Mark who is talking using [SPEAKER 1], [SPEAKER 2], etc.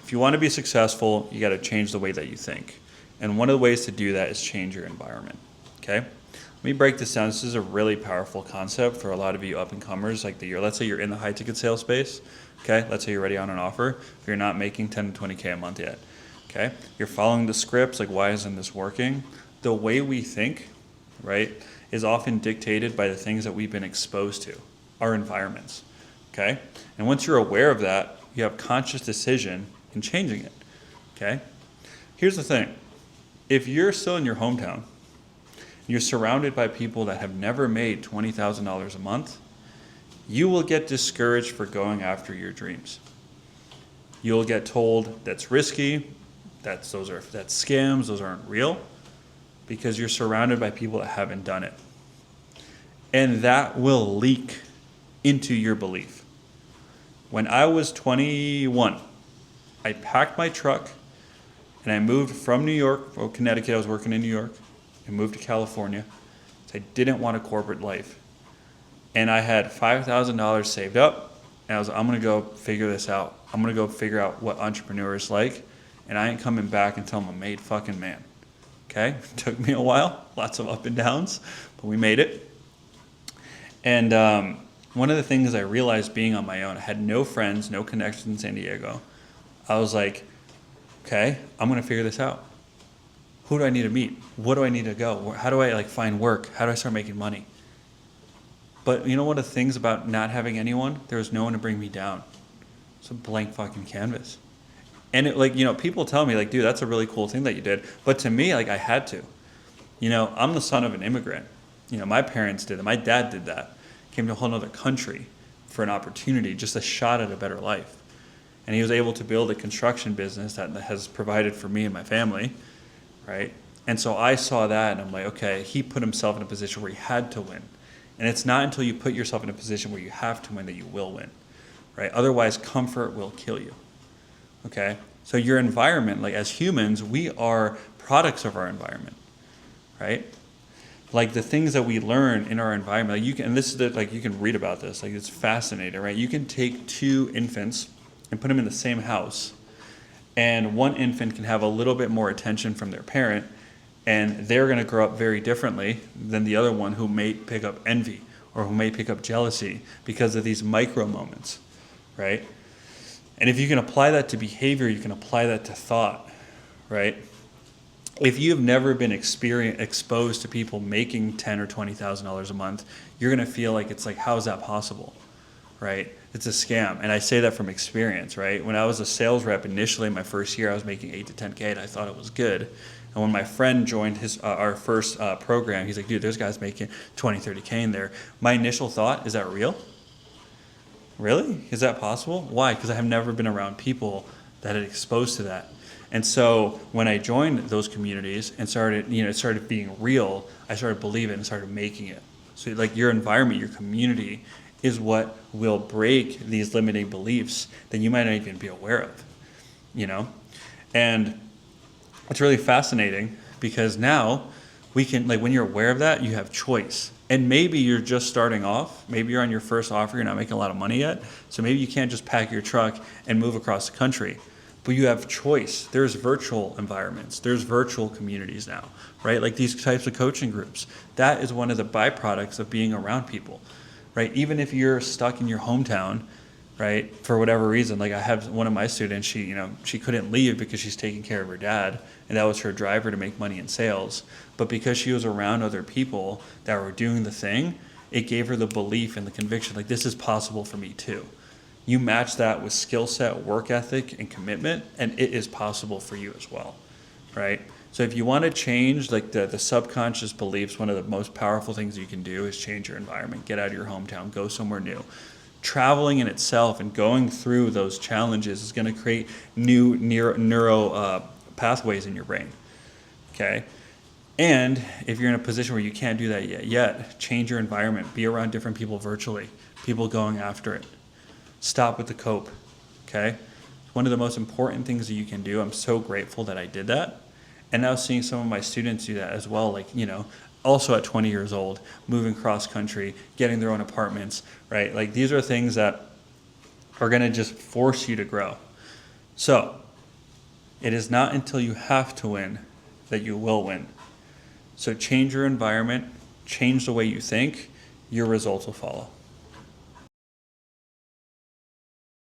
[SPEAKER 1] if you want to be successful, you got to change the way that you think. And one of the ways to do that is change your environment. Okay? Let me break this down. This is a really powerful concept for a lot of you up-and-comers. Let's say you're in the high-ticket sales space. Okay? Let's say you're already on an offer. If you're not making 10 to 20K a month yet. Okay? You're following the scripts. Like, why isn't this working? The way we think, right, is often dictated by the things that we've been exposed to, our environments. Okay? And once you're aware of that, you have conscious decision in changing it. Okay? Here's the thing. If you're still in your hometown, you're surrounded by people that have never made $20,000 a month, you will get discouraged for going after your dreams. You'll get told that's risky, that's scams, those aren't real, because you're surrounded by people that haven't done it. And that will leak into your belief. When I was 21, I packed my truck and I moved from New York, or Connecticut, I was working in New York, and moved to California. So I didn't want a corporate life. And I had $5,000 saved up, and I'm gonna go figure this out. I'm gonna go figure out what entrepreneur is like, and I ain't coming back until I'm a made fucking man. Okay? It took me a while, lots of up and downs, but we made it. And one of the things I realized being on my own, I had no friends, no connections in San Diego. I was like, okay, I'm gonna figure this out. Who do I need to meet? What do I need to go? How do I find work? How do I start making money? But you know what the things about not having anyone? There was no one to bring me down. It's a blank fucking canvas. And people tell me dude, that's a really cool thing that you did. But to me, I had to. I'm the son of an immigrant. My parents did it. My dad did that. Came to a whole other country for an opportunity, just a shot at a better life. And he was able to build a construction business that has provided for me and my family, right? And so I saw that and I'm like, okay, he put himself in a position where he had to win. And it's not until you put yourself in a position where you have to win that you will win, right? Otherwise, comfort will kill you, okay? So your environment, as humans, we are products of our environment, right? The things that we learn in our environment, you can read about this, it's fascinating, right? You can take two infants and put them in the same house, and one infant can have a little bit more attention from their parent, and they're going to grow up very differently than the other one who may pick up envy or who may pick up jealousy because of these micro moments, right? And if you can apply that to behavior, you can apply that to thought, right? If you've never been exposed to people making $10,000 or $20,000 a month, you're going to feel how is that possible, right? It's a scam. And I say that from experience, right? When I was a sales rep initially, my first year, I was making 8 to 10K, and I thought it was good. And when my friend joined our first program, he's like, dude, there's guys making 20, 30K in there. My initial thought, is that real? Really? Is that possible? Why? Because I have never been around people that had exposed to that. And so when I joined those communities and it started being real, I started believing and started making it. So your environment, your community is what will break these limiting beliefs that you might not even be aware of, And it's really fascinating because now we can, when you're aware of that, you have choice. And maybe you're just starting off. Maybe you're on your first offer. You're not making a lot of money yet. So maybe you can't just pack your truck and move across the country. But you have choice. There's virtual environments. There's virtual communities now, right? These types of coaching groups. That is one of the byproducts of being around people, right? Even if you're stuck in your hometown, right, for whatever reason. I have one of my students, she couldn't leave because she's taking care of her dad, and that was her driver to make money in sales. But because she was around other people that were doing the thing, it gave her the belief and the conviction, this is possible for me too. You match that with skill set, work ethic, and commitment, and it is possible for you as well, right? So if you want to change the subconscious beliefs, one of the most powerful things you can do is change your environment, get out of your hometown, go somewhere new. Traveling in itself and going through those challenges is going to create new neuro pathways in your brain, okay? And if you're in a position where you can't do that yet, change your environment, be around different people virtually, people going after it. Stop with the cope, okay? One of the most important things that you can do, I'm so grateful that I did that. And now seeing some of my students do that as well, also at 20 years old, moving cross country, getting their own apartments, right? These are things that are gonna just force you to grow. So It is not until you have to win that you will win. So change your environment, change the way you think, your results will follow.